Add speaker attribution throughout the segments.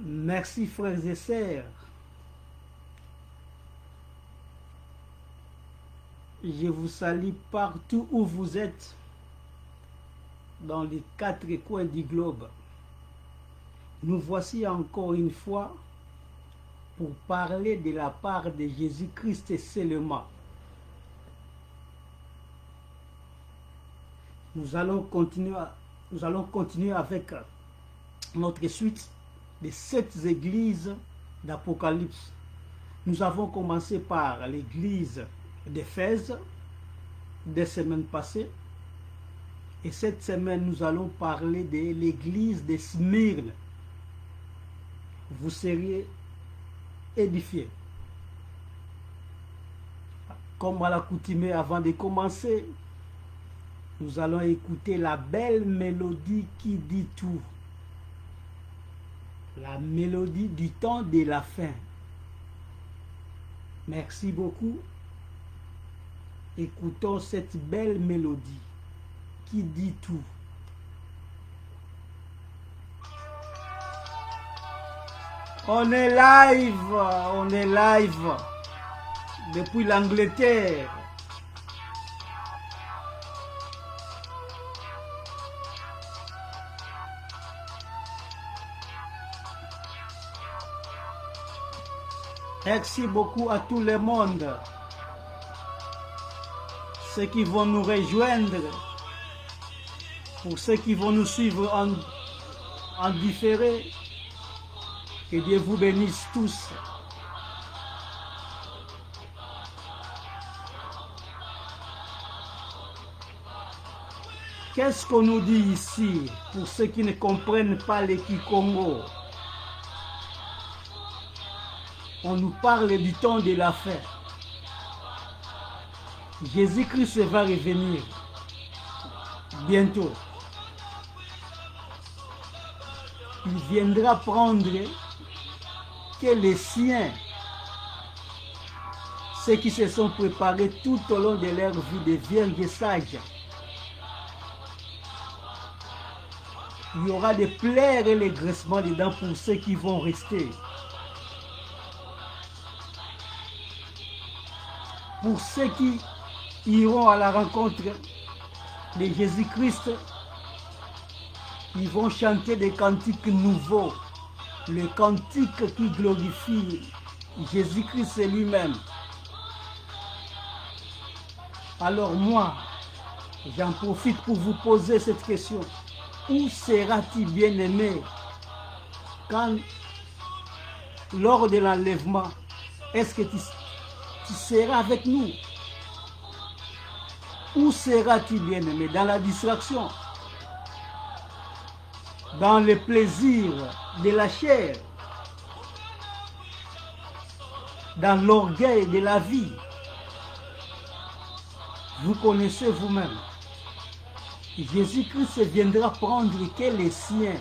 Speaker 1: Merci frères et sœurs. Je vous salue partout où vous êtes, dans les 4 coins du globe. Nous voici encore une fois pour parler de la part de Jésus-Christ seulement. Nous allons continuer avec notre suite des 7 églises d'Apocalypse. Nous avons commencé par l'église d'Éphèse des semaines passées. Et cette semaine, nous allons parler de l'église de Smyrne. Vous seriez édifiés. Comme à l'accoutumée, avant de commencer, nous allons écouter la belle mélodie qui dit tout. La mélodie du temps de la fin. Merci beaucoup. Écoutons cette belle mélodie qui dit tout. On est live depuis l'Angleterre. Merci beaucoup à tout le monde. Ceux qui vont nous rejoindre, pour ceux qui vont nous suivre en différé, que Dieu vous bénisse tous. Qu'est-ce qu'on nous dit ici, pour ceux qui ne comprennent pas le Kikongo? On nous parle du temps de la fin. Jésus-Christ va revenir bientôt. Il viendra prendre que les siens, ceux qui se sont préparés tout au long de leur vie de vierges sages. Il y aura des pleurs et les graissements dedans pour ceux qui vont rester. Pour ceux qui iront à la rencontre de Jésus-Christ, ils vont chanter des cantiques nouveaux, le cantique qui glorifie Jésus-Christ lui-même. Alors moi, j'en profite pour vous poser cette question. Où seras-tu bien-aimé quand, lors de l'enlèvement, est-ce que tu seras avec nous? Où seras-tu bien-aimé? Dans la distraction? Dans le plaisir de la chair? Dans l'orgueil de la vie? Vous connaissez vous-même. Jésus-Christ viendra prendre que les siens.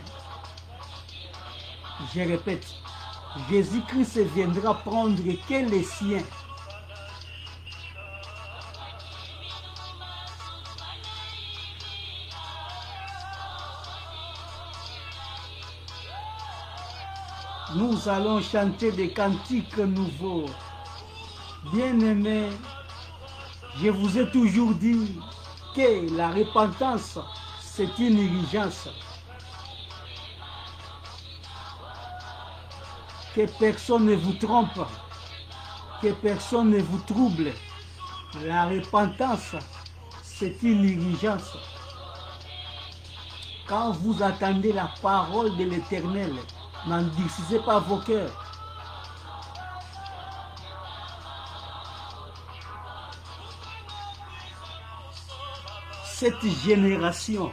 Speaker 1: Je répète, Jésus-Christ viendra prendre que les siens. Nous allons chanter des cantiques nouveaux. Bien-aimés, je vous ai toujours dit que la repentance, c'est une urgence. Que personne ne vous trompe, que personne ne vous trouble. La repentance, c'est une urgence. Quand vous attendez la parole de l'Éternel, n'endurcissez pas vos cœurs. Cette génération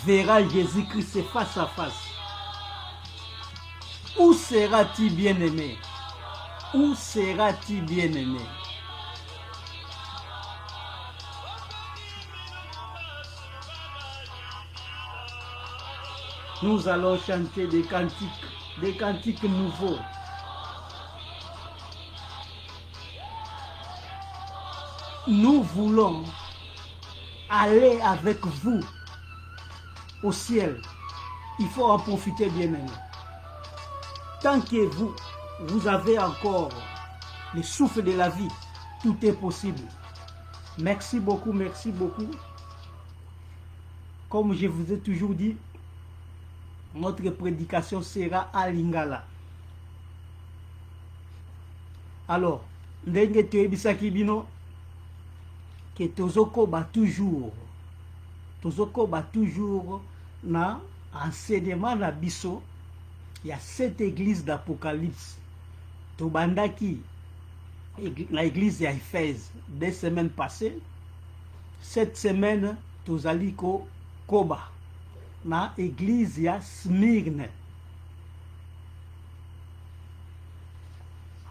Speaker 1: verra Jésus-Christ face à face. Où seras-tu bien-aimé? Où seras-tu bien-aimé? Nous allons chanter des cantiques nouveaux. Nous voulons aller avec vous au ciel. Il faut en profiter, bien-aimé. tant que vous avez encore le souffle de la vie, tout est possible. Merci beaucoup, merci beaucoup. Comme je vous ai toujours dit, notre prédication sera à Lingala. Alors, ndenge toyebisaki bino que tozokoba toujours na enseignement na biso ya cette église d'Apocalypse. Tobandaki na église ya Éphèse 2 semaines passées. Cette semaine tozali ko koba na église ya Smyrne.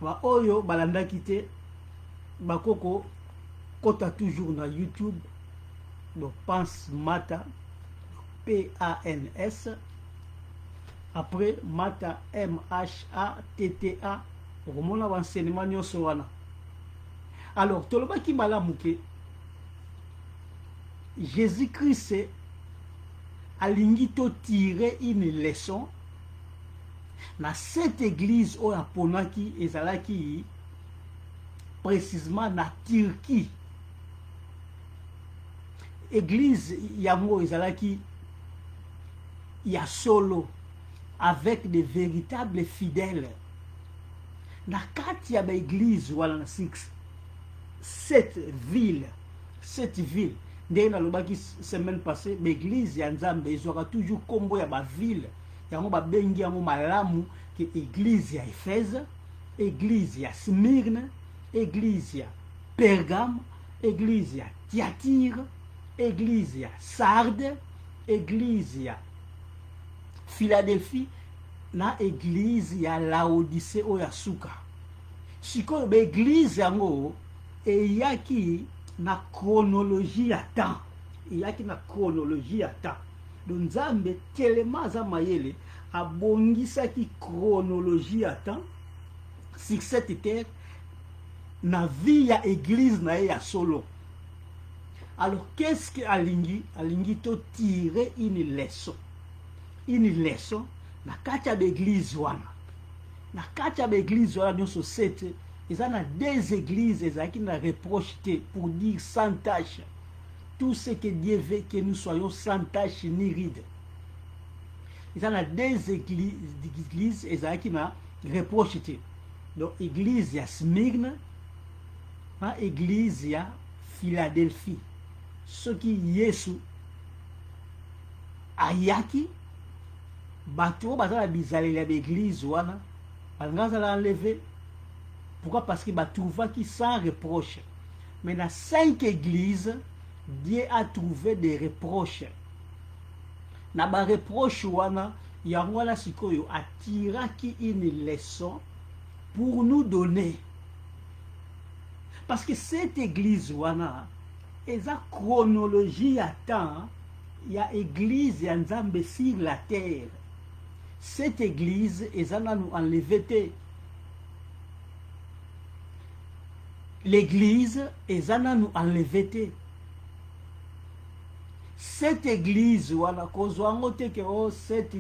Speaker 1: Ba oyo balandaki te bakoko kota toujours na YouTube. Donc pense Mata, P-A-N-S, après Mata, M-H-A-T-T-A, on a enseignement nyonso wana. Alors tolobaki malamu ke Jésus-Christ alingi to tirer une leçon na cette église oyo aponaki ezalaki précisément na Turquie. Église yango ezalaki ya solo avec de véritables fidèles. Na kati ya ba église wala na cette ville ndenge nalobaki semaine passée, l'église ya Nzambe ezwaka toujours kombo ya ba ville yango babengi yango malamu ke église ya Éphèse, église ya Smyrne, église ya Pergame, église ya Thyatire, église ya Sarde, église ya Philadelphie na église ya Laodicée oyo ya suka. Sikoyo ba église yango eyaki na chronologie ya temps. Eyaki na chronologie ya temps. Donc Nzambe tellement aza mayele abongisaki chronologie ya temps sur cette terre na vie ya église na ye ya solo. Alors qu'est-ce que alingi to tirer une leçon na kati ya l'église wana. Na kati ya l'église wana nyonso sete eza na deux églises ezalaki na reproche te, pour dire sans tache. Tout ce que Dieu veut que nous soyons sans tache ni ride. Eza na deux églises ezalaki na reproche te. Donc église ya Smyrne na église ya Philadelphie. Soki Yesu ayaki bato baza na bizaleli ya l'église wana balinga la enlever. Pourquoi? Parce qu'il va trouver qui sans reproche. Mais dans 5 églises, Dieu a trouvé des reproches. Na ba reproche wana yango la sikoyo atiraki une leçon pour nous donner. Parce que cette église wana eza chronologie à temps, il y a église ya Nzambe sur la terre. Cette église eza na nous enlevé. L'église ezana nous enlevé. Cette église voilà kozwango te que cette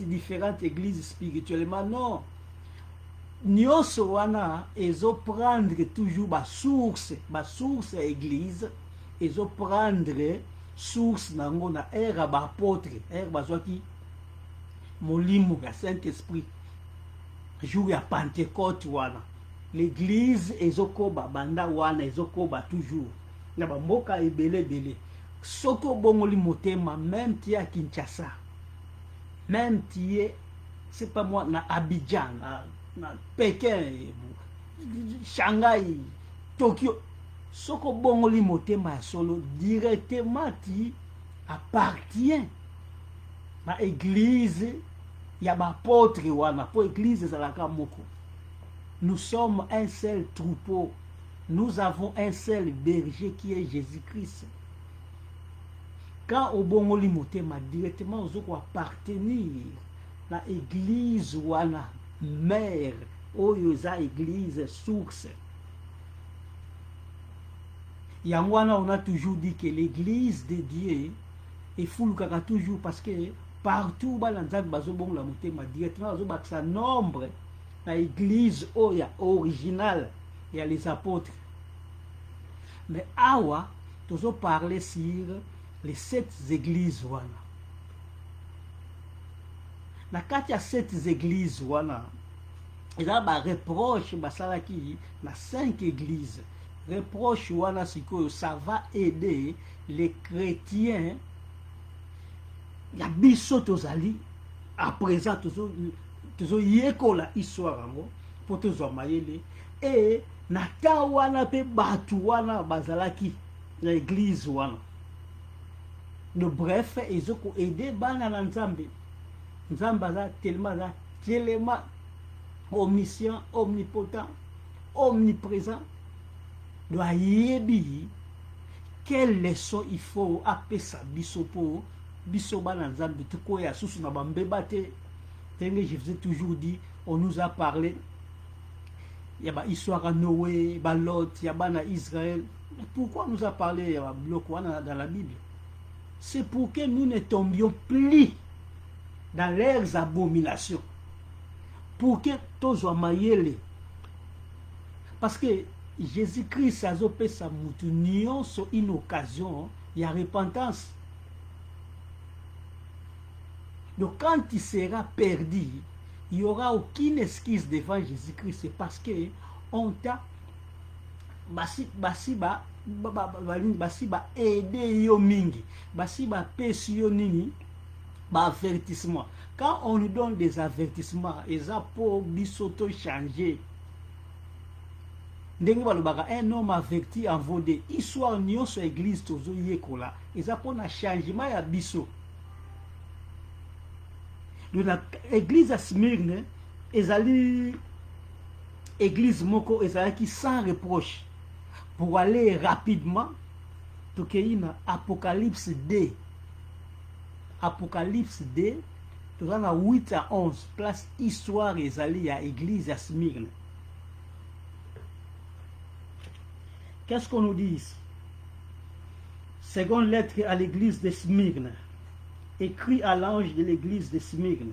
Speaker 1: différente église spirituellement non. Nyonso wana ezo prendre toujours ba source église ezo prendre source nango na era ba apôtre era bazwaki molimo ya Saint-Esprit jour ya Pentecôte wana. L'église ezokoba banda wana ezokoba toujours na bamboka ebele soko bongoli motema, même ti à Kinshasa, même ti c'est pas moi na Abidjan, na Pékin, Shanghai, Tokyo, soko bongoli motema solo directement ti appartient na église ya ba apôtre wana po église zalaka moko. Nous sommes un seul troupeau. Nous avons un seul berger qui est Jésus-Christ. Quand au bongoli motema directement aux appartenir à l'église wana mère oyoza église source. Yangwana on a toujours dit que l'église de Dieu est full kaka toujours parce que partout bana nzambe bazobongola motema directement bazobakisa nombre na église oya originale ya les apôtres. Mais awa tozo parler sur les 7 églises wana. Na kati ya 7 églises wana eza ba reproche basalaki na 5 églises. Reproche wana sikoyo ça va aider les chrétiens ya biso tozali à présent tozo yekola histoire yango po tozwa mayele et na ta wana pe batu wana bazalaki na église wana. De bref ezoko aider bana na nzambe. Nzambe aza tellement omniscient, omnipotent, omniprésent. Doit yebi quelle leçon il faut appeler ça biso po biso bana nzambe tuko ya susu na bambeba te. Tenge je vous ai toujours dit, on nous a parlé il y a histoire à Noé, Lot, il y a bana Israël. Pourquoi on nous a parlé dans la Bible? C'est pour que nous ne tombions plus dans leurs abominations. Pour que tous mayele. Parce que Jésus-Christ a opé sa moutunion sur une occasion, il y a repentance. Donc quand il sera perdu, il n'y aura aucune excuse devant Jésus-Christ. C'est parce que on t'a aider yo mingi, pesi yo nini, avertissement. Quand on nous donne des avertissements, ils ont pour bisoto changer. Un homme averti en vaut des histoire nyon sur l'église tozo yekola. Ils ont pour un changement ya biso. L'église à Smyrne, ezali église moko ezalaki sans reproche. Pour aller rapidement, tokeina Apocalypse 2. Apocalypse 2, tu as 8 à 11, place histoire ezali à église à Smyrne. Qu'est-ce qu'on nous dit ici? Seconde lettre à l'église de Smyrne. Écrit à l'ange de l'église de Smyrne.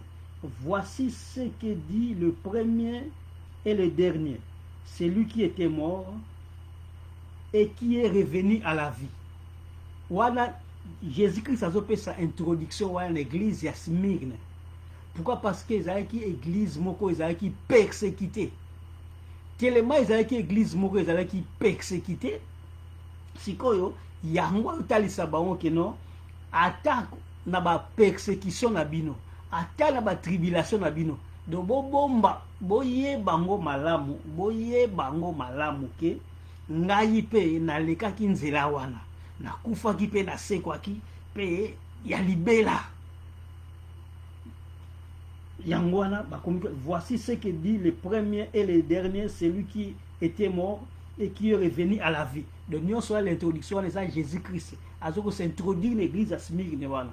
Speaker 1: Voici ce que dit le premier et le dernier. Celui qui était mort et qui est revenu à la vie. Voilà, Jésus-Christ a fait sa introduction à l'église de Smyrne. Pourquoi? Parce que les église moko ezalaki persécuté. Tellement ezalaki église moko ezalaki persécuté. Sikoyo yango utalisa bango ke non attaque na ba persécution na bino, attaque na ba tribulation na bino. Donc bomba boye bango malamu, ke ngai pe nalekaki nzela wana, nakufaki pe nasekwaki pe ya libela. Yangwana, voici ce que dit le premier et le dernier, celui qui était mort et qui est revenu à la vie. Donc nous sommes l'introduction de Jésus-Christ. Alors qu'on s'introduit l'église à Smyrne.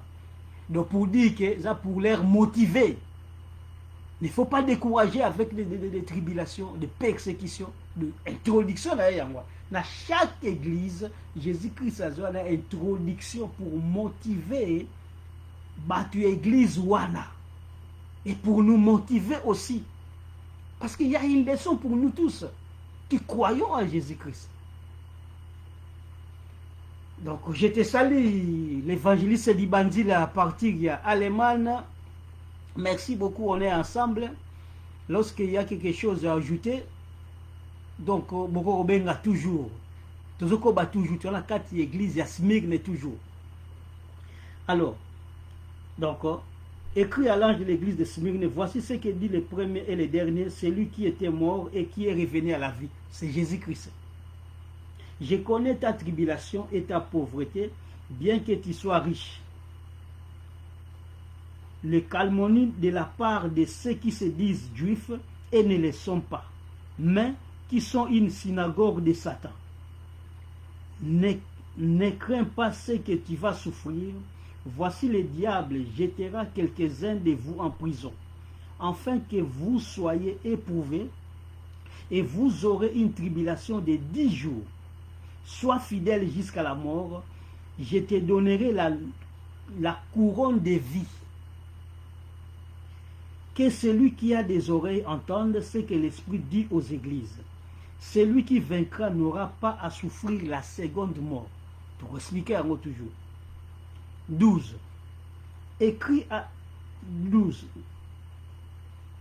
Speaker 1: Donc pour dire que ça pour les motiver. Il ne faut pas décourager avec des tribulations, des persécutions, de introduction dans chaque église, Jésus-Christ a une introduction pour motiver battu église wana. Et pour nous motiver aussi. Parce qu'il y a une leçon pour nous tous qui croyons en Jésus-Christ. Donc, je te salue, l'évangéliste Libandi à partir d'Allemagne. Merci beaucoup, on est ensemble. Lorsqu'il y a quelque chose à ajouter, donc, beaucoup de toujours. Toujours, tu as la carte église, il y a Smyrne toujours. Alors, donc, écrit à l'ange de l'église de Smyrne, voici ce que dit le premier et le dernier, celui qui était mort et qui est revenu à la vie. C'est Jésus-Christ. Je connais ta tribulation et ta pauvreté, bien que tu sois riche. Le calomnie de la part de ceux qui se disent juifs et ne le sont pas, mais qui sont une synagogue de Satan. Ne crains pas ce que tu vas souffrir. Voici le diable jettera quelques-uns de vous en prison, afin que vous soyez éprouvés, et vous aurez une tribulation de 10 jours. Sois fidèle jusqu'à la mort, je te donnerai la couronne de vie. Que celui qui a des oreilles entende ce que l'Esprit dit aux églises. Celui qui vaincra n'aura pas à souffrir la seconde mort. Pour expliquer un mot toujours. 12. Écrit à 12.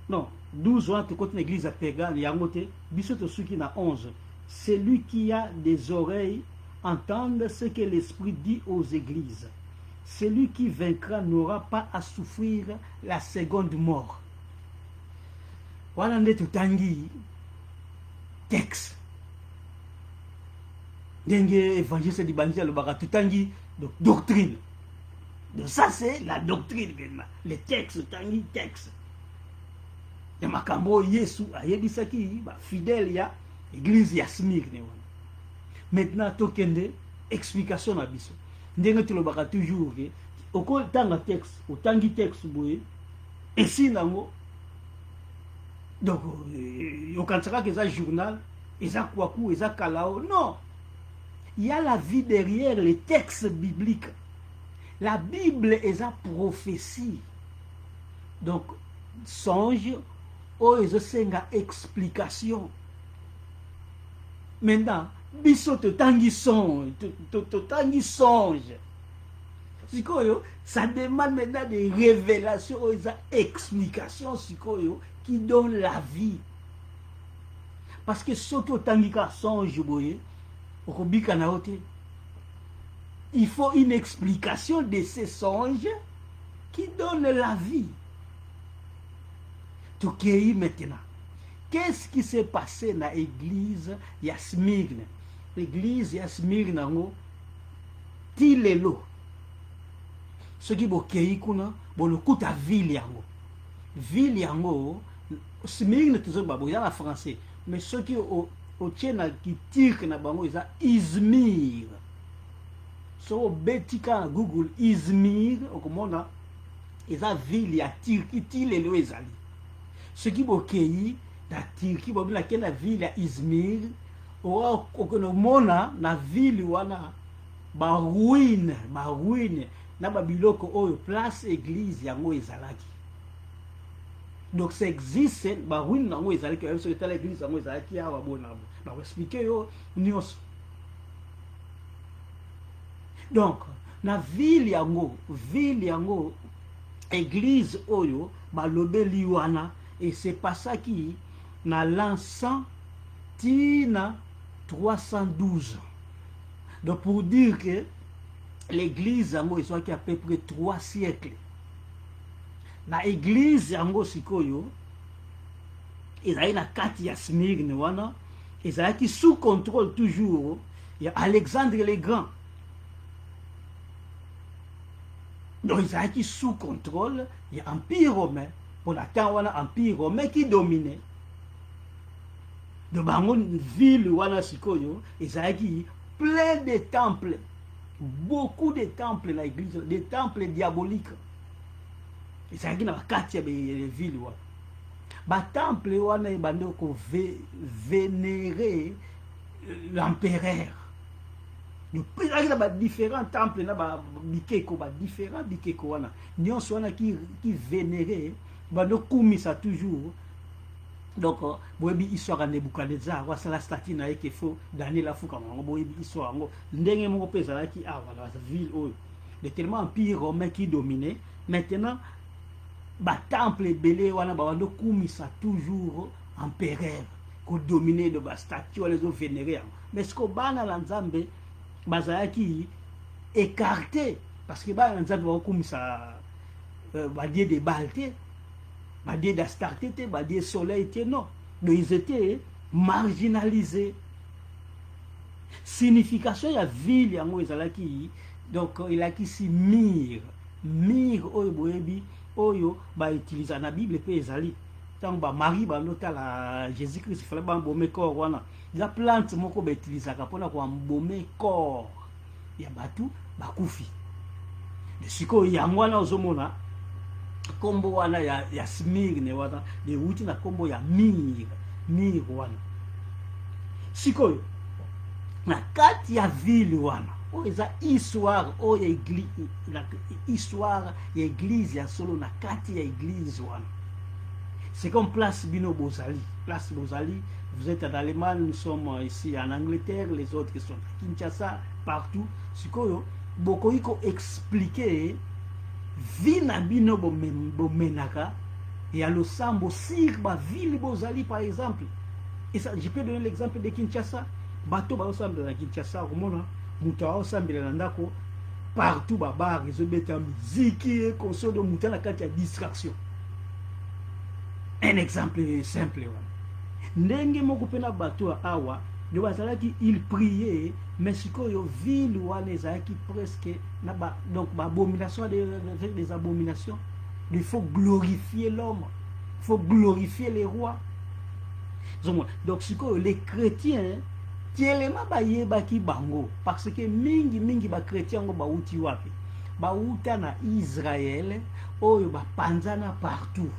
Speaker 1: Non, 12 ans, tu côté l'église à Pégan, il y a un mot, bisoto suki na 11. Celui qui a des oreilles entende ce que l'Esprit dit aux églises. Celui qui vaincra n'aura pas à souffrir la seconde mort. Voilà nde tutangi texte. Dengue évangile di bandia le baka tutangi donc doctrine. Donc ça c'est la doctrine maintenant. Les textes tangi texte. Ya makambo Yesu ayebisaki ba fidèle ya église ya Smyrne. Maintenant tokende explication na biso. Ndenge tu le baka toujours que au tanga texte, au tangi texte boye et si nango. Donc, au contraire que ça journal, et ça kwaku, et ça kalao, non. Il y a la vie derrière les textes bibliques. La Bible est sa prophétie. Donc, songe, oh, et ça explication. Maintenant, biso te tangi songe, te tangi songe. Ça demande maintenant des révélations, des explications, qui donne la vie. Parce que ce que tangika songe, il faut une explication de ces songes qui donne la vie. Donc maintenant, qu'est-ce qui s'est passé dans l'église Smyrne? L'église Smyrne, tilelo. Ce qui est kuna, le coup de ville yango. Ville yango, Smyrne, tu sais, il y a en français. Mais ce qui qui tire na bango, ils ont Izmir. So, betika Google, Izmir, au commande, ils ont ville, il y a tir, qui tire les lois. Ce qui est na Turquie, la ville ya Izmir, au mona na ville wana ba ruine, na ba biloko oyo place église yango ezalaki. Donc ça existe ba ruine nango ezalaki, so etala église yango ezalaki awa bona ba expliquer yo nyonso. Donc na ville yango église oyo ba lobeli wana, et c'est pas ça qui na l'an 100 tina 312. Donc pour dire que l'église yango est à peu près 3 siècles. Na église yango sikoyo ezali na kati ya Smyrne wana, ezali sous contrôle toujours ya Alexandre le Grand. Donc ezali sous contrôle ya Empire romain. Pour la temps wana Empire romain qui dominait. De bango ville wana sikoyo ezali plein de temples. Beaucoup de temples dans l'église, des temples diaboliques. Et ça qui n'a pas quatre villes. Les temples wana bando ko vénérer l'empereur. Nous prenons ba différents temples na ba bikeko ba différents bikeko wana. Nyon wana qui vénérer bando kumisa toujours. Donc, boyebi histoire de Nebuchadnezzar, c'est la statue na yeke fo Daniel afuka ngo boyebi histoire ngo ndenge moko pesa ki la ville oyo. De tellement empire romain qui dominait. Maintenant, ba temple belé wana ba wando kumisa toujours empereur ko dominer de ba statue les autres vénérer. Mais ce ko bana la nzambe bazaki écarté parce que ba nzambe ba kumisa ba dieu de Balté. Badie d'Astarté, badie soleil, non. Donc ils étaient marginalisés. Signification de la ville, donc il a qui si mire oyo boyebi oyo ba utiliser na Bible pe ezali. Tant ba Marie ba nota la Jésus Christ fallait ba mbome corps wana. La plante moko ba utiliser ka pona ko mbome corps. Ya batu ba kufi. De siko yango wana ozomona kombo wana ya Smyrne wana de wuti na kombo ya mir wana sikoyo na kati ya ville wana o eza histoire o église na histoire ya église ya solo na kati ya église wana C'est comme Place Bino Bozali. Place Bozali, vous êtes en Allemagne, nous sommes ici en Angleterre, les autres qui sont à Kinshasa, partout. C'est que beaucoup il faut expliquer Vina Bino Bomenaka et à l'Osambo, Sirba, Ville Bozali par exemple. Et ça, je peux donner l'exemple de Kinshasa. Bateau Baosamba à Kinshasa, au monde, Moutawa Osamba Landako, partout, Babar, ils ont mis la musique, et console de Moutana quand il y a distraction. Un exemple simple. Ndenge moko pena bateau à Awa, de Bazalaki, il priait, mais ce que yo ville ou qui presque, donc, abomination des abominations. Il faut glorifier l'homme, il faut glorifier les rois. Donc, ce que les chrétiens, tellement bayebaki bango, parce que mingi ba chrétiens ba uti wapi, ba uta na Israël, oyo ba panzana partout.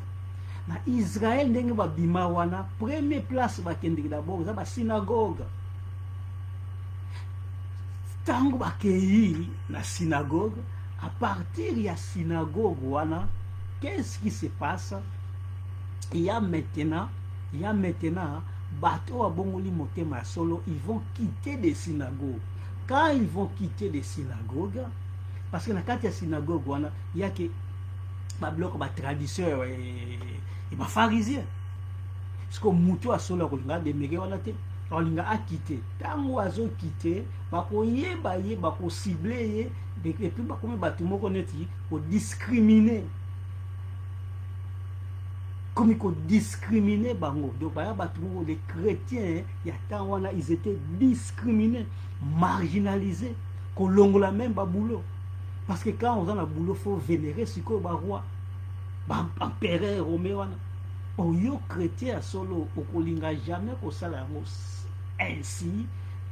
Speaker 1: Na Israël ndenge ba bima wana, première place ba kende d'abord za ba synagogue. Tango ba keyi na synagogue, à partir ya synagogue wana, qu'est-ce qui se passe? Il y a maintenant bateau à Bongoli Motema Solo, ils vont quitter des synagogues. Quand ils vont quitter des synagogues, parce que dans la synagogue, il y a que ma bloc, ma tradition et ma pharisien. Parce que Moutou a Solo, on a demeuré, on a quitté. Quand on a quitté, on a ciblé, et puis on a discriminé. Comme ils ont discriminé bango. Donc les chrétiens, ils étaient discriminés, marginalisés, qu'on l'ongle même boulot. Parce que quand on a le boulot, il faut vénérer ce que le roi, l'empereur romain. On y chrétien solo, on ne jamais qu'au salaire ainsi,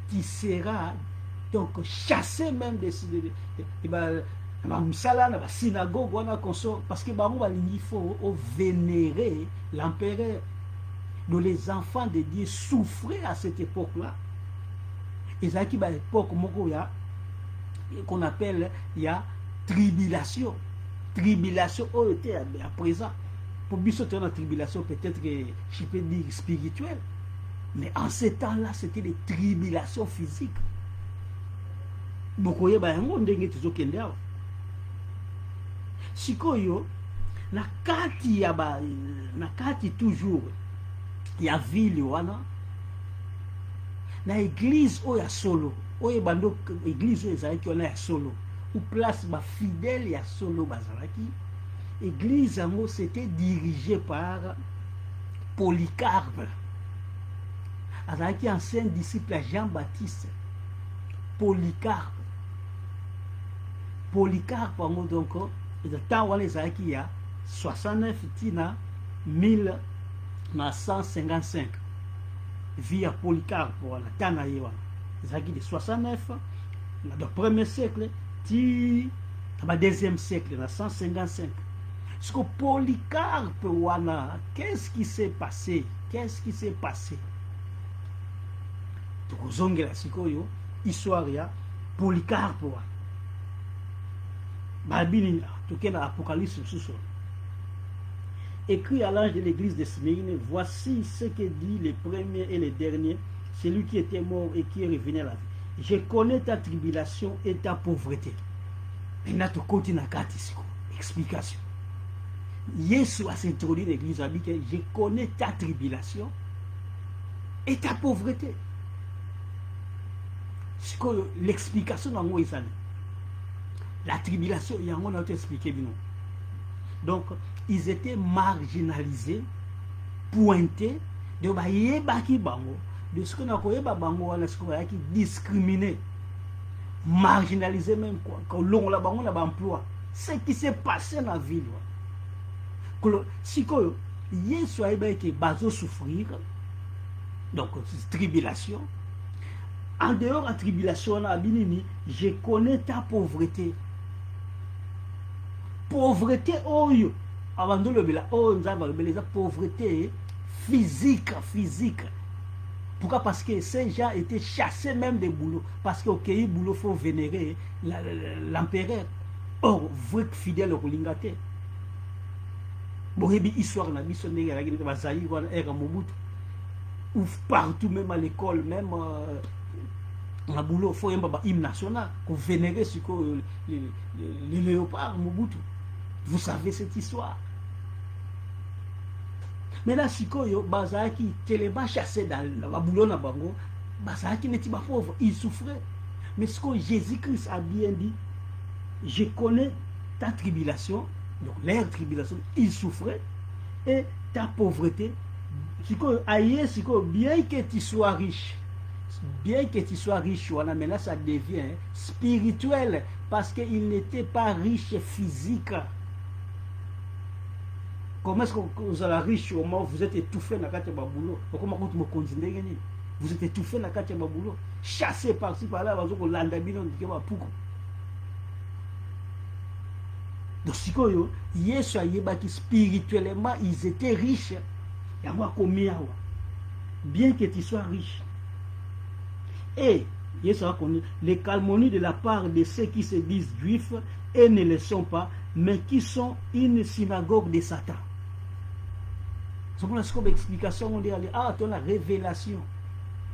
Speaker 1: qui sera donc chassé même des synagogue, parce que il faut vénérer l'empereur. Donc les enfants de Dieu souffraient à cette époque-là. Et ça qui est l'époque qu'on appelle tribulation. Tribulation était à présent. Pour bien sortir dans la tribulation, peut-être que je peux dire spirituelle. Mais en ce temps-là, c'était des tribulations physiques. Beaucoup de gens sikoyo na kati toujours ya ville wana na église oya solo oyo bando église oyo ezalaki wana ya solo ou place ba fidèle ya solo bazalaki église yango c'était dirigé par Polycarpe azalaki ancien disciple à Jean-Baptiste. Polycarpe yango donc le temps où les acquis a 69 tina 1955 via Polycarpe voilà Tanaïwa les acquis de 69 dans le premier siècle ti dans le deuxième siècle dans 155 ce que Polycarpe wana qu'est-ce qui s'est passé tukuzongela sikoyo histoire ya Polycarpe wana Babylone, tout cas dans l'Apocalypse sous-sol. Écrit à l'ange de l'église de Smyrne, voici ce que dit les premiers et les derniers, celui qui était mort et qui est revenu à la vie. Je connais ta tribulation et ta pauvreté. Maintenant, tu continues à explication. Jésus a s'introduit dans l'église, a dit que je connais ta tribulation et ta pauvreté. C'est que l'explication dans moi, la tribulation, il y a un autre expliqué. Donc, ils étaient marginalisés, pointés, de ce qu'on a discriminés, marginalisés même, quand l'on a emploi. Ce qui s'est passé dans la ville. Si Yesu a été basé souffrir, donc tribulation, en dehors de la tribulation, je connais ta pauvreté. Pauvreté, avant de la pauvreté physique. Pourquoi? Parce que ces gens étaient chassés même des boulots. Parce qu'au pays boulot, il faut vénérer l'empereur. Or, vrai fidèle au Lingate. boyebi histoire na biso ndenge ezalaki neti bazali wana ere Mobutu, ou partout, même à l'école, même na boulot, il faut un hymne national, qu'on vénérer les léopards Mobutu. Vous savez cette histoire. Mais là, si bazaki teleba chassé dans la boulot na bango, bazaki n'était pas pauvre, il souffrait. Mais ce que Jésus-Christ a bien dit, je connais ta tribulation, donc leur tribulation, ils souffraient, et ta pauvreté. Bien que tu sois riche, mais là ça devient spirituel, parce qu'il n'était pas riche physique. Comment est-ce que vous êtes riche au moment où vous êtes étouffé dans le boulot? Vous êtes étouffé dans le boulot, chassé par-ci par-là, vous êtes donc si Yesu ayebaki spirituellement ils étaient riches. Bien que tu sois riche. Et les calomnies de la part de ceux qui se disent juifs et ne le sont pas, mais qui sont une synagogue de Satan. C'est pour comme explication, on dit, ah, tu as la révélation.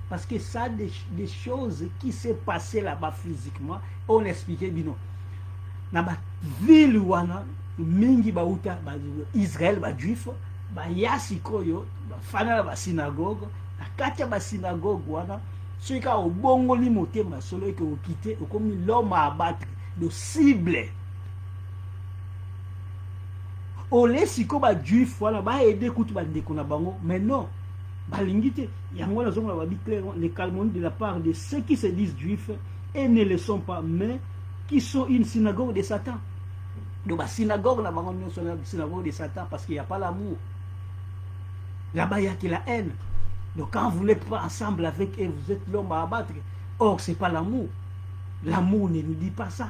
Speaker 1: Parce que ça, des choses qui s'est passé là-bas physiquement, on expliquait, non. Dans la ville où mingi bauta Israël ba juif ba yasi koyo ba fana ba synagogue na katia ba synagogue wana ceux qui au bongo li motema solo que au quitter au comme l'homme à abattre de cible au lesiko ba juif wana ba aider kutu ba ndeko na bango, mais non ba lingite yango na zongo ba bi clair les calomnies de la part de ceux qui se disent juifs et ne le sont pas, mais qui sont une synagogue de Satan. Donc la synagogue, c'est une synagogue de Satan parce qu'il n'y a pas l'amour. Là-bas, il y a que la haine. Donc quand vous n'êtes pas ensemble avec eux, vous êtes l'homme à abattre. Or, ce n'est pas l'amour. L'amour ne nous dit pas ça.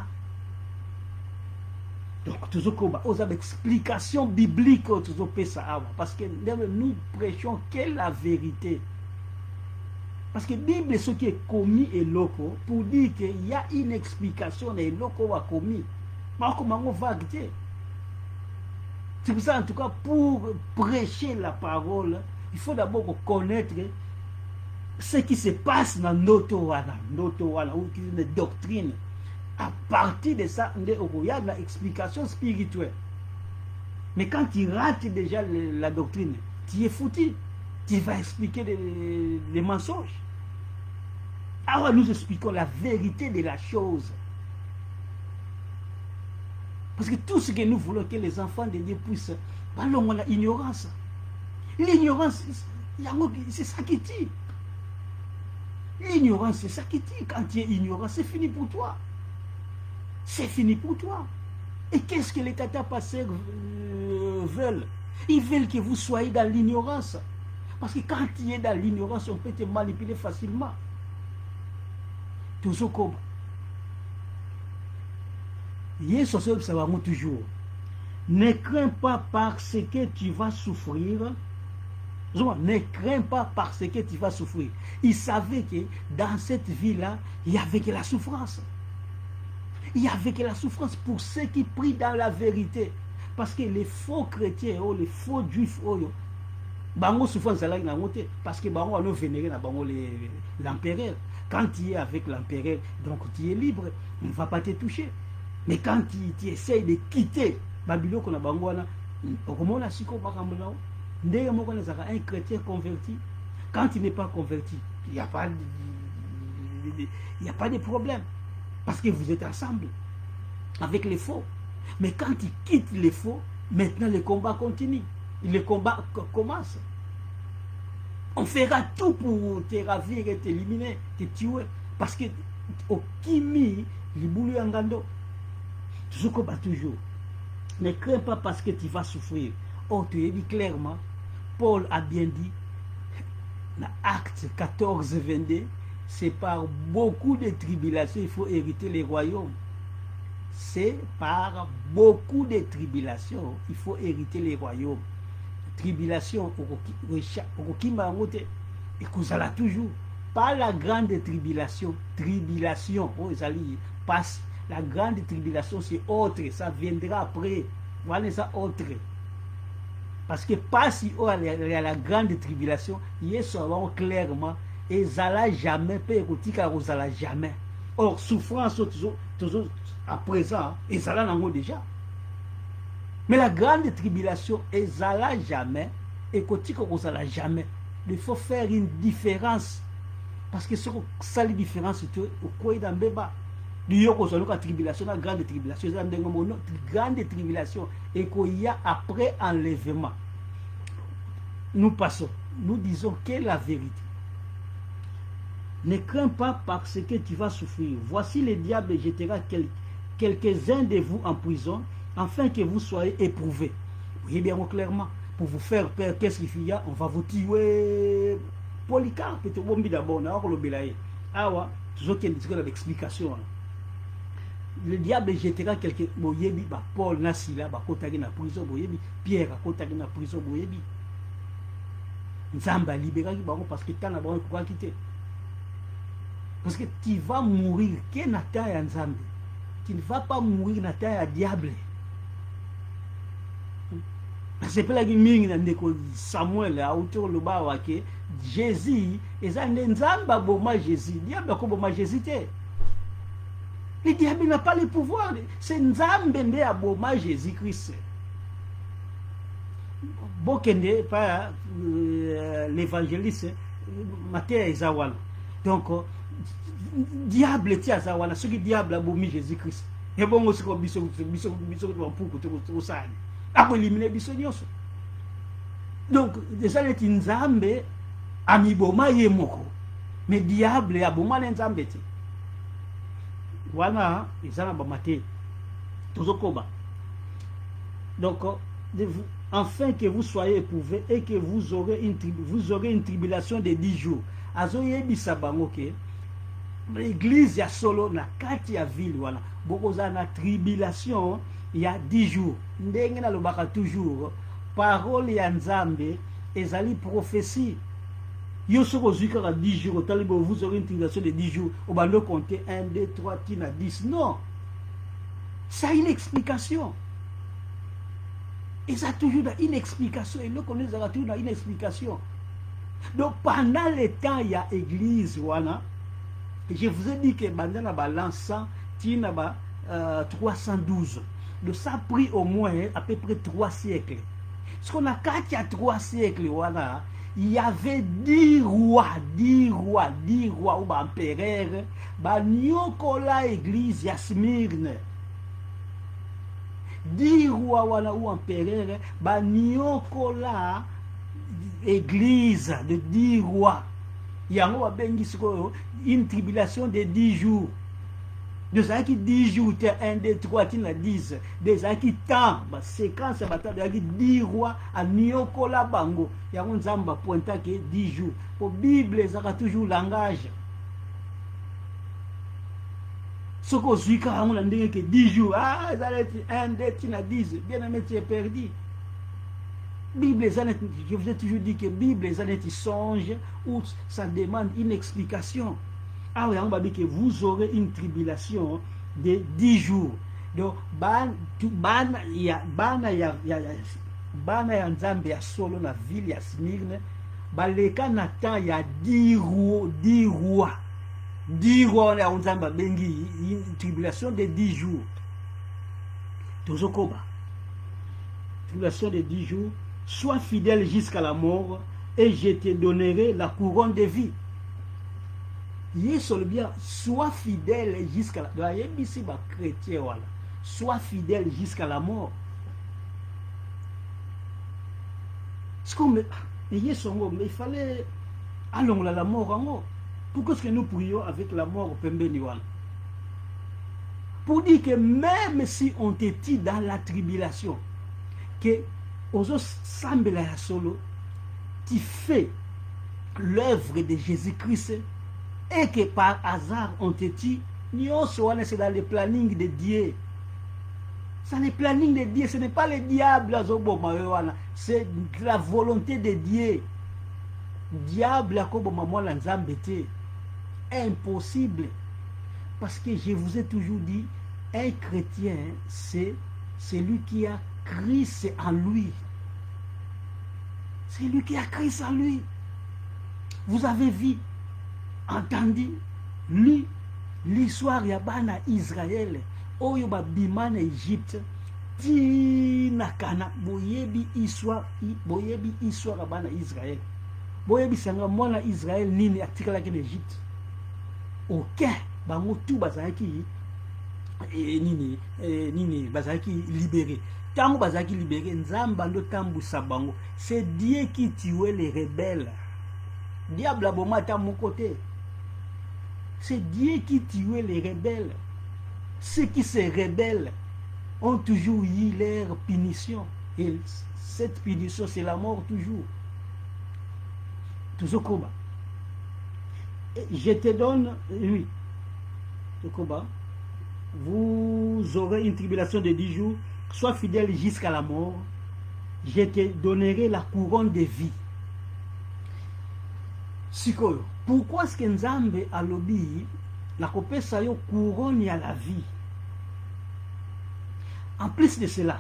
Speaker 1: Donc, toujours comme aux explications bibliques, parce que nous prêchons que la vérité. Parce que la Bible, ce qui est commis est loco, pour dire qu'il y a une explication et loco a commis. Mais comment on va acter? C'est pour ça, en tout cas, pour prêcher la parole, il faut d'abord connaître ce qui se passe dans notre ou une doctrine. À partir de ça, il y a une explication spirituelle. Mais quand tu rates déjà la doctrine, tu es foutu. Tu vas expliquer les mensonges. Alors nous expliquons la vérité de la chose. Parce que tout ce que nous voulons que les enfants de Dieu puissent, on a l'ignorance. L'ignorance, c'est ça qui tue. L'ignorance, c'est ça qui tue. Quand tu es ignorant, c'est fini pour toi. C'est fini pour toi. Et qu'est-ce que les tatas passeurs veulent? Ils veulent que vous soyez dans l'ignorance. Parce que quand tu es dans l'ignorance, on peut te manipuler facilement. Toujours comme. Yesu ça va toujours. Ne crains pas parce que tu vas souffrir. Ne crains pas parce que tu vas souffrir. Il savait que dans cette vie-là, il y avait que la souffrance. Il y avait que la souffrance pour ceux qui prient dans la vérité. Parce que les faux chrétiens, les faux juifs, bango souffrance parce que bango a vénéré l'empereur. Quand tu es avec l'empereur, donc tu es libre, on ne va pas te toucher. Mais quand tu essaies de quitter Babylone, un chrétien converti, quand il n'est pas converti, il n'y a pas de problème. Parce que vous êtes ensemble avec les faux. Mais quand tu quittes les faux, maintenant le combat continue. Le combat commence. On fera tout pour te ravir et t'éliminer, te tuer. Parce que au Kimi, le boulot en gando. Toujours. Ne crains pas parce que tu vas souffrir. Oh, tu as dit clairement, Paul a bien dit, dans Actes 14, 22, c'est par beaucoup de tribulations il faut hériter les royaumes. C'est par beaucoup de tribulations il faut hériter les royaumes. Tribulation, et qu'on a toujours. Pas la grande tribulation. Tribulation, passe. La grande tribulation, c'est autre, ça viendra après. Voilà ça autre. Parce que pas si il y a la grande tribulation, Yesu avant clairement, et zala jamais, peut écouter car zala jamais. Or, souffrance, toujours à présent, et zala n'en déjà. Mais la grande tribulation, et zala jamais, écouter car zala jamais. Il faut faire une différence. Parce que ça, la différence, c'est au quoi il y a un béba. Il y a une tribulation, la grande tribulation, la grande tribulation, et qu'il y a après enlèvement. Nous passons, nous disons quelle est la vérité. Ne crains pas parce que tu vas souffrir. Voici le diable jettera quelques-uns de vous en prison, afin que vous soyez éprouvés. Vous voyez bien clairement, pour vous faire peur, qu'est-ce qu'il y a? On va vous tuer. Polycarpe, tu vas d'abord, on va le belayer. Ah ouais, toujours qu'il y a une explication. Le diable jettera quelques. Boyebi, Paul, Nassila, Kotagi na prison, Boyebi, Pierre, Kotagi na prison, Boyebi. Nzamba libéré parce que tu n'as pas quitté. Parce que tu vas mourir. Quel nata ya Nzambe? Tu ne vas pas mourir nata ya diable. C'est pas la guiming dans Samuel a autour le bas que Jésus et ça Nzamba boma Jésus. Diable ko boma Jésus te. Le diable n'a pas le pouvoir. C'est Nzambe nde a boma Jésus-Christ. Bokende par l'évangéliste Matthieu Ezawana. Donc, diable tia Ezawana, ce qui diable a bomi Jésus-Christ. Et bon, aussi comme biso pour que ça après éliminer biso nyoso. Donc, déjà les Nzambe ami boma yemoko. Mais diable a boma Nzambe te. Voilà, Ezana ba Matthieu. Tozokoba. Donc, afin que vous soyez éprouvés et que vous aurez une tribulation de 10 jours. Azoyebisa bango ke l'église ya solo na kati ya ville wana bokoza na tribulation ya 10 jours. Ndenge na lobaka toujours parole ya Nzambe ezali prophétie. Yo soko zuika ka 10 jours talibo vous aurez une tribulation de 10 jours. Au bando compter 1 2 3 tina 10. Non. Ça a une explication. Et ça a toujours une explication. Et nous connaissons toujours une explication. Donc pendant le temps, il y a l'église. Voilà. Je vous ai dit que pendant la balance, il y a 312. Donc ça a pris au moins à peu près 3 siècles. Parce qu'on a 4 il y a 3 siècles, voilà, il y avait 10 rois ou empereurs. Banyokola église ya Smyrne. 10 rois ou empereurs, banyokola église de 10 rois. Il y a une tribulation de 10 jours. Des gens qui 10 jours, 1, 2, 3, 10. Des gens qui temps, séquence, il y a 10 rois à nyokola bango. Il y a un zamba pointa qui 10 jours. Pour la Bible, ça a toujours langage. Ce qu'on suit quand on a dit que 10 jours, ah, ça va être 1, 2, 10, bien aimé, tu es perdu. Bible, je vous ai toujours dit que Bible, ça n'est songe où ça demande une explication. Ah oui, on va dire que vous aurez une tribulation de 10 jours. Donc, bana ya Nzambe ya solo na ville ya Smyrne, baleka na temps ya 10 rois. 10 rois ya Nzambe bengi une tribulation de 10 jours. Tozokoba. Tribulation de 10 jours. Sois fidèle jusqu'à la mort et je te donnerai la couronne de vie. Bien, sois fidèle jusqu'à la mort. Sois fidèle jusqu'à la mort. Mais il fallait allons la mort en haut. Pourquoi est-ce que nous prions avec la mort au Pembeniwan? Pour dire que même si on te dit dans la tribulation, que aux semble solo, tu fais l'œuvre de Jésus-Christ et que par hasard on te dit, c'est dans le planning de Dieu. C'est le planning de Dieu, ce n'est pas le diable, c'est la volonté de Dieu. Diable a comme maman l'anzambete. Impossible. Parce que je vous ai toujours dit, un chrétien, c'est celui qui a Christ en lui. C'est lui qui a créé ça, lui. Vous avez vu, entendu, lui, l'histoire yabana Israël, oyo babima na Égypte, tina kana boyebi histoire yabana Israël. Boyebi sanga mwana Israël nini atikalaki na Égypte. Aucun bango tout bazaki nini bazaki libéré. Tango bazaki libéré, nzamba ndo tambusa bango. C'est Dieu qui tuait les rebelles. Diable a bomata mon côté. C'est Dieu qui tuait les rebelles. Ceux qui se rebellent ont toujours eu leur punition. Et cette punition, c'est la mort toujours. Toujours combat. Je te donne, oui, le combat. Vous aurez une tribulation de 10 jours. Sois fidèle jusqu'à la mort. Je te donnerai la couronne de vie. Sikoyo, pourquoi est-ce que Nzambe a lobby la kopesa yo couronne à la vie? En plus de cela,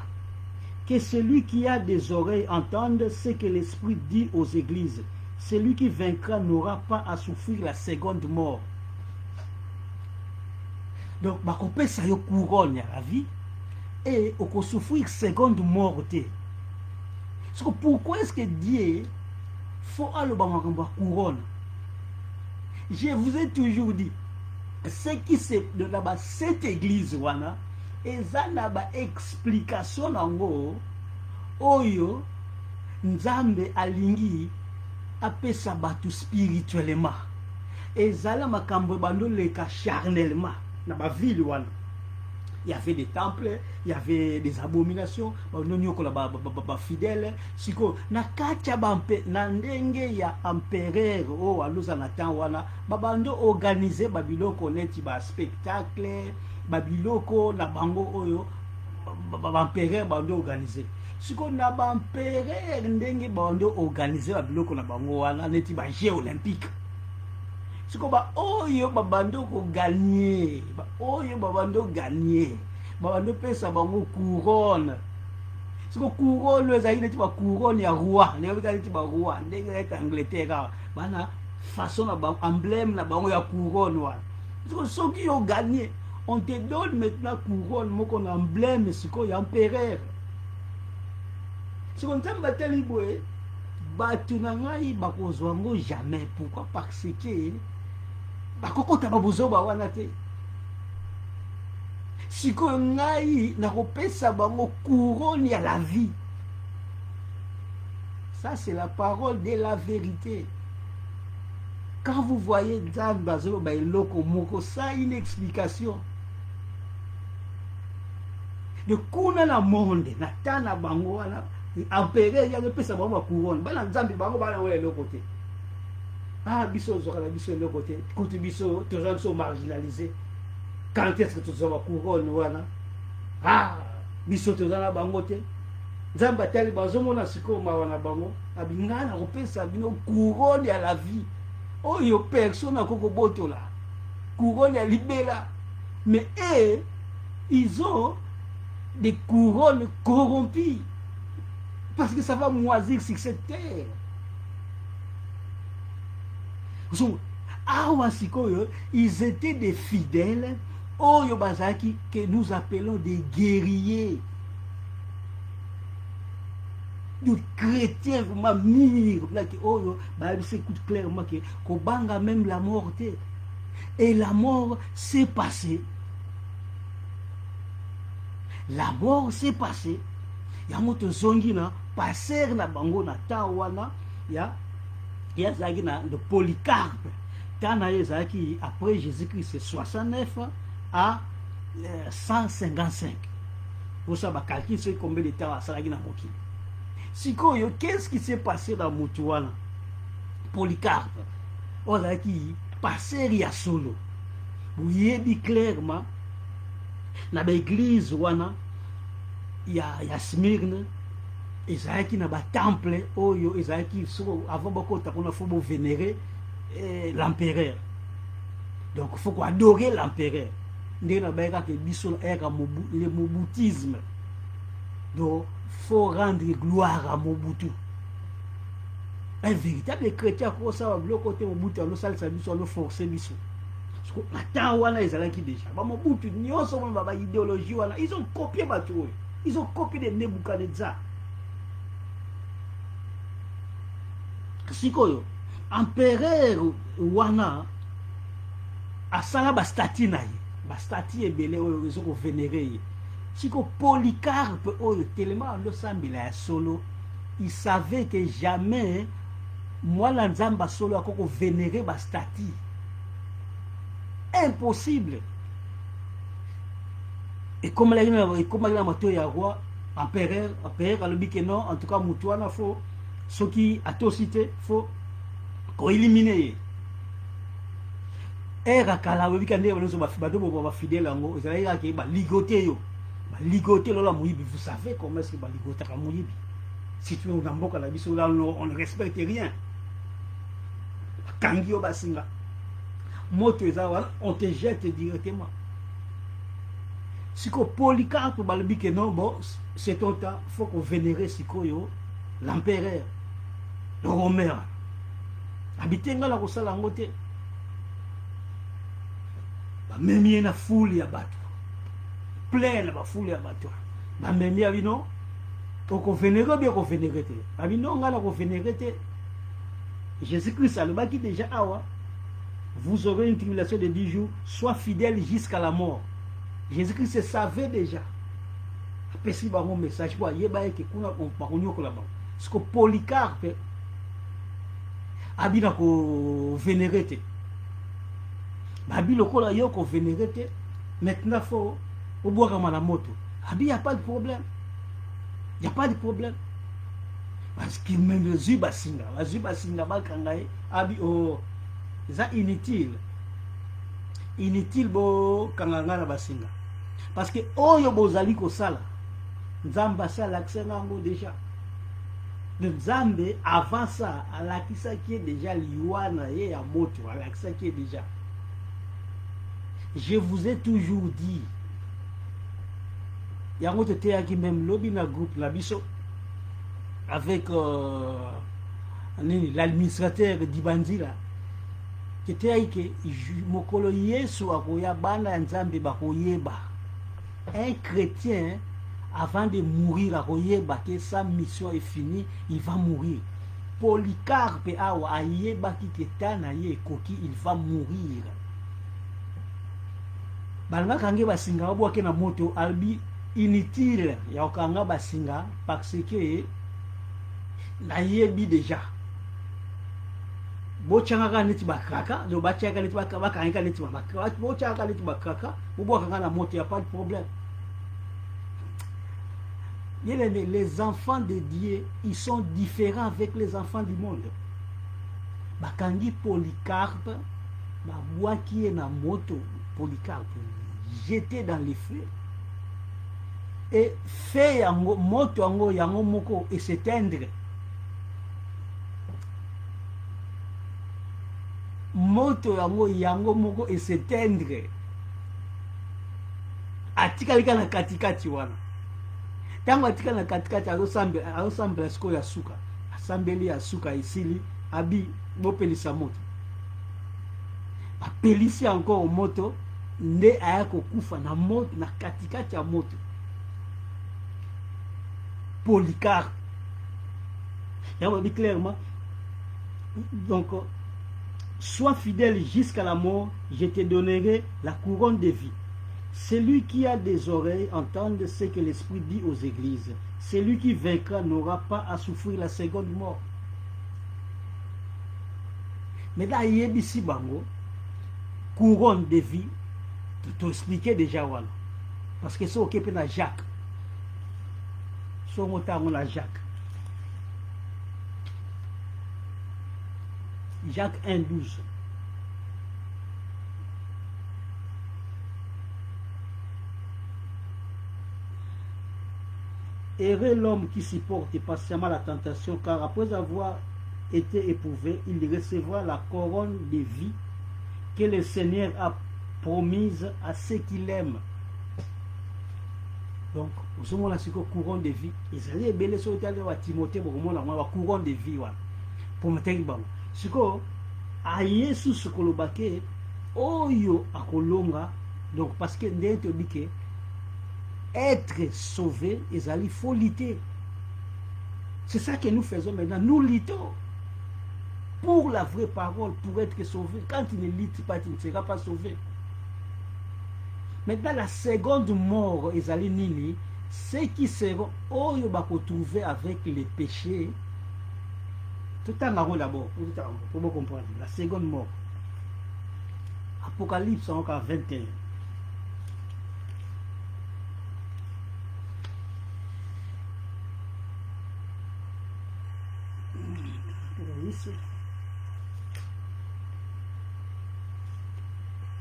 Speaker 1: que celui qui a des oreilles entende ce que l'Esprit dit aux églises. Celui qui vaincra n'aura pas à souffrir la seconde mort. Donc, ma kopesa yo couronne à la vie et on souffrir seconde mort. Pourquoi est-ce que Dieu faut aller dans couronne? Je vous ai toujours dit, ce qui c'est de là-bas, cette église, wana, et ça n'a explication nango, oyo, nzambe alingi, apesa batu spirituellement. Et ça là, makambo bando leka charnellement, na ba ville, wana. Il y avait des temples, il y avait des abominations, fidèles. Siko na kacha bampe na ndenge ya empereur o aluza na temps wana babando organiser babiloko neti ba spectacle, babiloko na bango oyo empereur bando organiser. Siko na empereur ndenge bando organiser babiloko na bango wana neti ba jeux olympiques. Siko ba oyo babando ko gagner, ba oyo babando gagner, babando pesa bango couronne. Siko couronne ezali neti ba couronne ya roi, neti ba roi ndenge ya Angleterre bana façon na ba emblème na bango ya couronne wa. Siko soki yo gagner, on te donne maintenant couronne moko na emblème siko ya empereur. Siko nzamba teli boye batu na ngai bakozwa ngo jamais. Pourquoi? Parce que bakokota babuzoba wana te. Siko ngai nakopesa bango couronne ya la vie. Ça c'est la parole de la vérité. Quand vous voyez dans bazo ba eloko moko, ça une explication. De kuna na monde na tana bango wana empereur ya pesa bango couronne. Bana nzambi bango bana wele eloko te. Ah, biso zokala biso le côté, côté biso toujours sont marginalisés. Quand est-ce que tu vas couronne wana? Ah, biso toujours na bangote. Nzamba tali bazomona siko mawana bango, abingana kopesa bino couronne ya la vie. Oh yo personne na koko botola. Couronne ya libéla. Mais ils ont des couronnes corrompues. Parce que ça va moisir sur cette terre. Ils étaient des fidèles, que nous appelons des guerriers, des chrétiens vraiment mire, s'écoute clairement que Kobanga même la mort. Et la mort s'est passée. La mort s'est passée. Il y a un zongi na passer na bango na tawana ya. Il y a de Polycarpe. Après Jésus-Christ, c'est 69 à 155. Pour ça, on calcule combien de temps ça a été. Qu'est-ce qui s'est passé dans Moutouana? Polycarpe. On a dit, passer il y a solo. Vous voyez clairement, dans l'église, il y a Smyrne. Ezaki na ba temple oyo ezaki so avant bakota kuna faut vénérer l'empereur. Donc il faut adorer l'empereur. Ndena baika ke biso era le moboutisme. Donc faut rendre gloire à Mobutu. un véritable chrétien ko ça le côté Mobutu no salisa biso no forcer biso attends wana ezalaki déjà ba Mobutu nyonso ba idéologie wana ils ont copié bato ils ont copié de Nebuchadnezzar sikoyo empereur wana asala ba statue na ye ba statue ebele oyo ezoko vénérer ye siko Polycarpe oyo tellement lo sambila ya solo il savait que jamais moi la nzamba solo akoko vénérer ba statue impossible et comme la moto ya roi empereur alobi que non en tout cas mutu wana fo soki atosité fo ko éliminer era kala alobi ka ndé banoso bato ba fidèle yango ezalaki ke ba ligoter yo ba ligoter lola moyibi vous savez comment est-ce que ba ligoter ka moyibi si tu es dans mboka la biso là on ne respecte rien kangi yo basinga moto eza on te jette directement siko Polycarpe balobi que non bon c'est ton temps faut qu'on vénérer sikoyo l'empereur le romain abitenga la kosala yango te bamemi ye na foule ya bato plein na bafoule ya bato bamemi abi non okovénéré bien kovénéré te abi non nga na kovénéré te Jésus-Christ alobaki déjà awa vous aurez une tribulation de 10 jours sois fidèle jusqu'à la mort. Jésus-Christ savait déjà apesi bango message po ayeba eke kuna bakonyokola bango siko Polycarpe abi na kovénéré te babi lokola yo kovénéré te maintenant faut obwakama na moto abi y a pas de problème. Il n'y a pas de problème. Parce que même les Zubasinga, Bakangaye, abi oh, c'est inutile. Inutile bo kanganga na basinga. Parce que oyo bozali ko sala. Nzamba sala aksengango déjà. Le Nzambe avant ça, alakisa qui est déjà liwana et à moto, alakisa qui est déjà. Je vous ai toujours dit yango te teaki même lobby na groupe la biso avec l'administrateur d'Ibandila qui teaki mokolo Yesu akoya bana nzambe bakoyeba un chrétien avant de mourir akoyeba que sa mission est finie il va mourir. Polycarpe awa ayeba ki ketana ye koki il va mourir. Balanga kange basinga obwake na moto albi inutile ya okanga basinga parce que na yebi déjà bochanga neti bakaka do bachaka neti bakanga neti bakaka bochanga neti bakaka bobwaka na moto ya pas de problème. Les enfants de Dieu ils sont différents avec les enfants du monde. Bakangi Polycarpe babwaki na moto Polycarpe jeté dans les feux et fait yango moto yango yango moko et s'éteindre. Moto yango moko et s'éteindre. Atika na katikati wana. Tango atika na katikati arosambe sko ya suka. Asambeli ya suka isili abi bopelisa moto. Apelisi encore moto nde ayako kufa na moto na katikati ya moto. Polycarpe. Et on dit clairement, donc, sois fidèle jusqu'à la mort, je te donnerai la couronne de vie. Celui qui a des oreilles entende ce que l'Esprit dit aux églises. Celui qui vaincra n'aura pas à souffrir la seconde mort. Mais là, il y a ici, bango, couronne de vie, tu expliquer déjà, voilà. Parce que c'est ok pour Jacques. Son motard, on a Jacques. Jacques 1,12. Heureux l'homme qui supporte patiemment la tentation, car après avoir été éprouvé, il recevra la couronne de vie que le Seigneur a promise à ceux qui l'aiment. Donc, vous avez la couronne de vie. Ils allaient belé sur le Timothée pour la couronne de vie. pour matengi bango siko a Yesu sokolobake oyo akolonga donc parce que ndete obike être sauvé ezali faut lutter. C'est ça que nous faisons maintenant, nous luttons pour la vraie parole, pour être sauvé. Quand tu ne luttes pas, tu ne seras pas sauvé. Maintenant, la seconde mort, ezali nini, ceux qui seront oyo bakotrouver avec les péchés. Tout en avant d'abord, pour vous comprendre. La seconde mort. Apocalypse encore 21.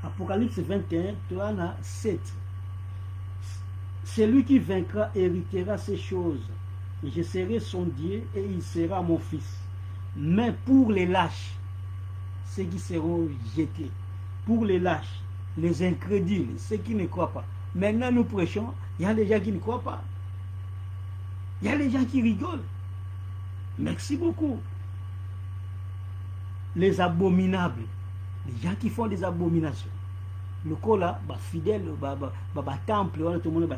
Speaker 1: Apocalypse 21, tu en as 7. Celui qui vaincra héritera ces choses. Je serai son Dieu et il sera mon fils. Mais pour les lâches, ceux qui seront jetés, pour les lâches, les incrédules, ceux qui ne croient pas. Maintenant nous prêchons, il y a des gens qui ne croient pas. Il y a des gens qui rigolent. Merci beaucoup. Les abominables, les gens qui font des abominations. Le cas là, fidèle, temple, tout le monde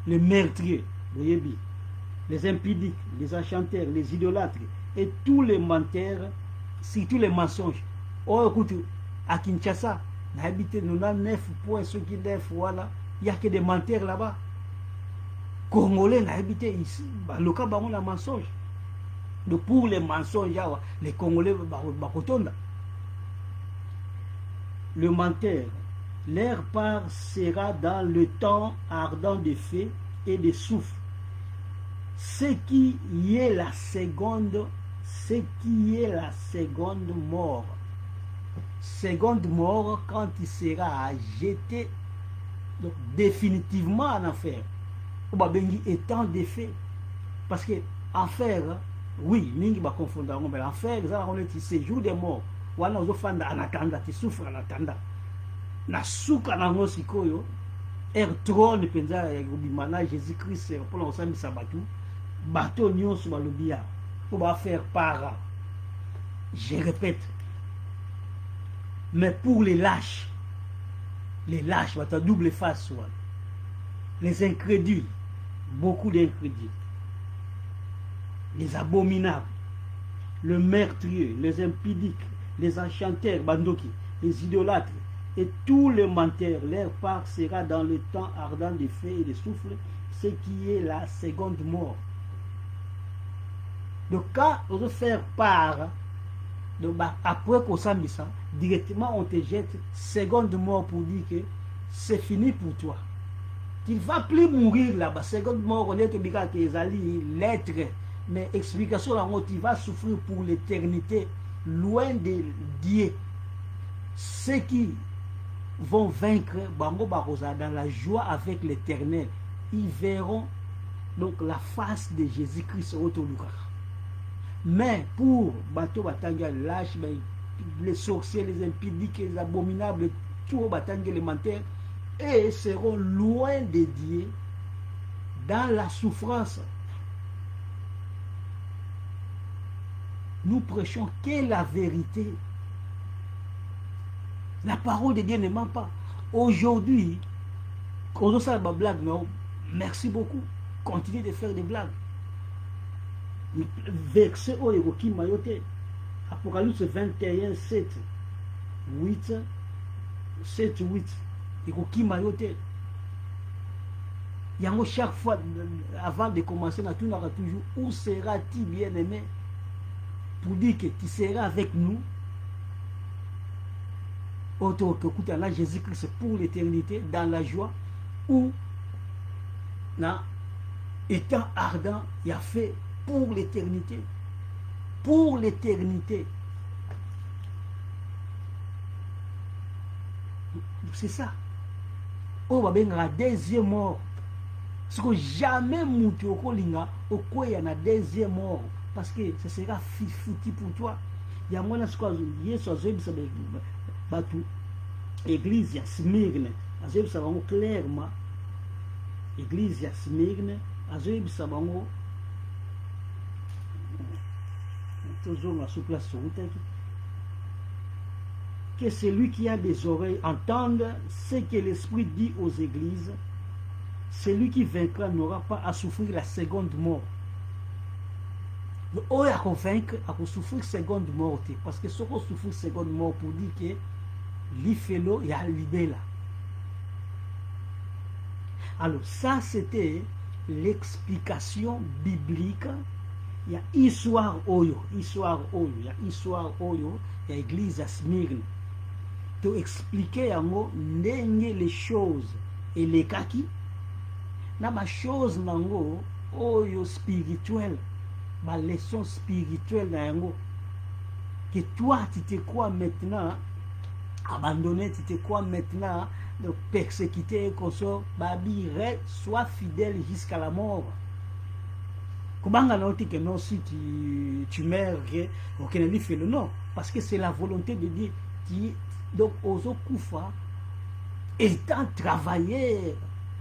Speaker 1: les meurtriers, les impudiques, les enchanteurs, les idolâtres et tous les menteurs, surtout les mensonges. Oh, écoute, à Kinshasa, on a habité 99,9, voilà, il n'y a que des menteurs là-bas. Congolais, on a habité ici, le cas, on a mensonge. Donc pour les mensonges, les Congolais, le menteur, leur part sera dans le temps ardent de feu et de souffle. Ce qui est la seconde mort. Seconde mort quand il sera jeté donc, définitivement en enfer. Ou bengi étant de fait. Parce que enfer, oui, mingi va confondre, mais l'enfer, on est séjour des morts. Wana ozofanda anatanda, tu souffres en attendant. Na suka na ngosikoyo, trône penza ya bimana Jésus-Christ pour l'ensemble sabatu, bateau nyonso balobia, pour va faire para. Je répète. Mais pour les lâches, ta double face, les incrédules, beaucoup d'incrédules, les abominables, le meurtrier, les impudiques, les enchanteurs, bandoki, les idolâtres et tous les menteurs, leur part sera dans le temps ardent de feu et de souffle, ce qui est la seconde mort. Donc quand on veut faire part, donc, après qu'on s'en ça, directement on te jette seconde mort pour dire que c'est fini pour toi. Tu ne vas plus mourir là-bas. Seconde mort, on est que l'être, mais explication là, tu vas souffrir pour l'éternité. Loin de Dieu, ceux qui vont vaincre Bango Barosa dans la joie avec l'Éternel, ils verront donc la face de Jésus-Christ au Toluka. Mais pour Bato Batanga, lâche, les sorciers, les impudiques, les abominables, tout Batanga élémentaire, et seront loin de Dieu dans la souffrance. Nous prêchons que la vérité. La parole de Dieu ne ment pas. Aujourd'hui, quand on fait des blagues, non, merci beaucoup. Continuez de faire des blagues. Verset au Eroki Mayote. Apocalypse 21, 7, 8, 7, 8. Eroki Mayote. Il y a chaque fois, avant de commencer, on a toujours où sera-t-il bien aimé? Pour dire que tu seras avec nous. Autre que là, Jésus-Christ pour l'éternité, dans la joie, ou étant ardent, il a fait pour l'éternité. Pour l'éternité. C'est ça. On va bien la deuxième mort. Parce que jamais mouti au kolinga, au quoi il y a une deuxième mort. Parce que ce sera foutu pour toi. Il y a moins de ce que l'église à Smyrne, nous savons clairement, l'église à Smyrne, nous savons que celui qui a des oreilles entende ce que l'Esprit dit aux églises. Celui qui vaincra n'aura pas à souffrir la seconde mort. Oyo akovaincre akosouffrir seconde mort te, parce que soko souffrir seconde mort pour dire que l'ifelo ya libela. Alors ça c'était l'explication biblique. Il y a histoire oyo, il y a église à Smyrne. To expliquer yango ndenge les choses et les kaki na ba chose nango oyo spirituel. Ma leçon spirituelle dans yango, que toi tu te crois maintenant abandonné, tu te crois maintenant persécuté, babi, sois fidèle jusqu'à la mort. Comment que non, si tu meurs, ok, non, parce que c'est la volonté de Dieu qui, donc Ozo Koufa étant travaillé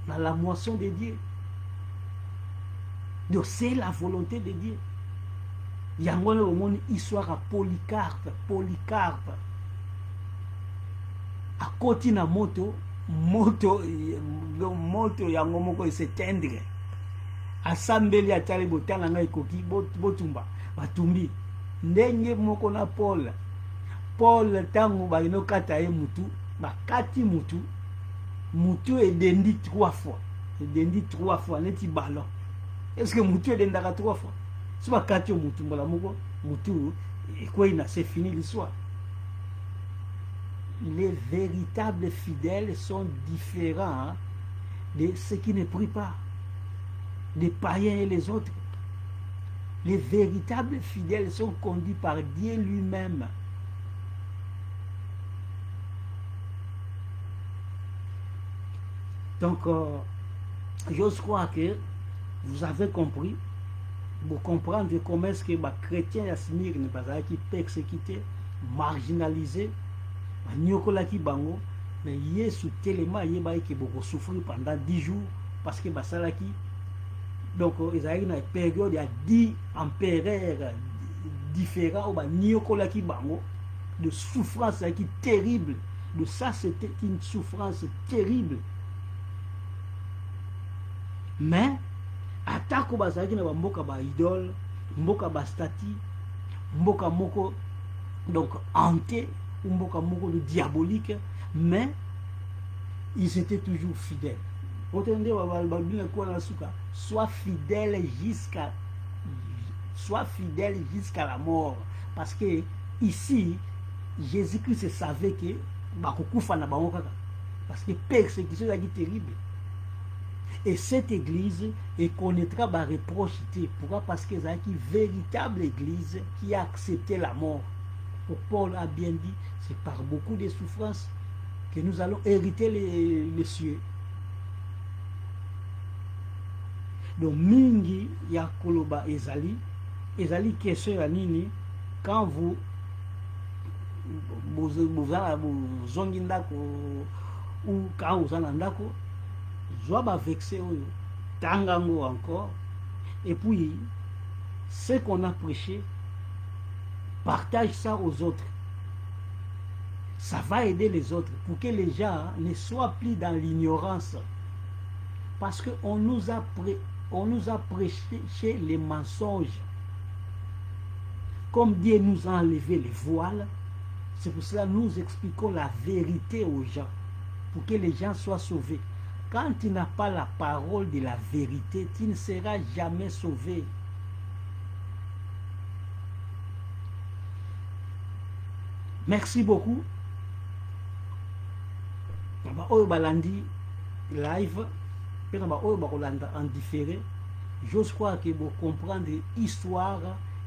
Speaker 1: dans la moisson de Dieu. Donc c'est la volonté de Dieu. Il y a une histoire à Polycarpe. À côté na moto yango moko s'éteindre. Assemblée à tali botala ngai koki botumba batumbi. Ndenge moko na Paul tango ba ino kata ye mutu, bakati mutu edendi 3 fois. Edendi 3 fois neti ballon. Est-ce que mutu edendaka 3 fois? Si bakati mutu mbala moko mutu quoi c'est fini l'histoire. Les véritables fidèles sont différents de ceux qui ne prient pas, les païens et les autres. Les véritables fidèles sont conduits par Dieu lui-même. Donc, j'ose croire que vous avez compris, pour comprendre comment est-ce que les chrétiens à Smyrne sont persécutés, marginalisés, nyokolaki bango, mais Yesu tellement yebaki beaucoup souffrir pendant 10 jours parce que basalaki. Donc ils ont une période, il y a 10 empereurs différents au nyokolaki bango, de souffrance qui terrible. De ça c'était une souffrance terrible. Mais atako bazalaki na mboka ba idole, mboka ba stati, mboka moko donc hanté, mboka moko de diabolique, mais ils étaient toujours fidèles. Sois fidèle jusqu'à la mort, parce que ici Jésus-Christ savait que bakokufa na bango kaka, parce que persécution est terrible. Et cette église connaîtra ma reproche. Pourquoi? Parce que c'est une véritable église qui a accepté la mort. Paul a bien dit, c'est par beaucoup de souffrances que nous allons hériter les cieux. Donc, mingi ya koloba ezali question ya nini quand vous zongi ndako ou quand vous allez ndako, Joab a vexé Tangango encore. Et puis, ce qu'on a prêché, partage ça aux autres. Ça va aider les autres pour que les gens ne soient plus dans l'ignorance. Parce qu'on nous a prêché les mensonges. Comme Dieu nous a enlevé les voiles, c'est pour cela que nous expliquons la vérité aux gens, pour que les gens soient sauvés. Quand tu n'as pas la parole de la vérité, tu ne seras jamais sauvé. Merci beaucoup. Balandi live, en différé. J'ose croire que vous comprenez l'histoire,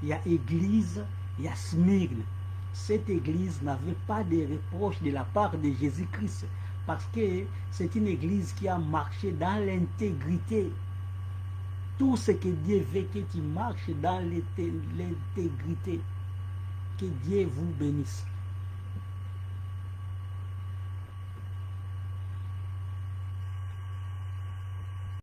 Speaker 1: il y a église, il y a Smyrne. Cette église n'avait pas de reproches de la part de Jésus-Christ. Parce que c'est une église qui a marché dans l'intégrité. Tout ce que Dieu veut que tu marches dans l'intégrité. Que Dieu vous bénisse.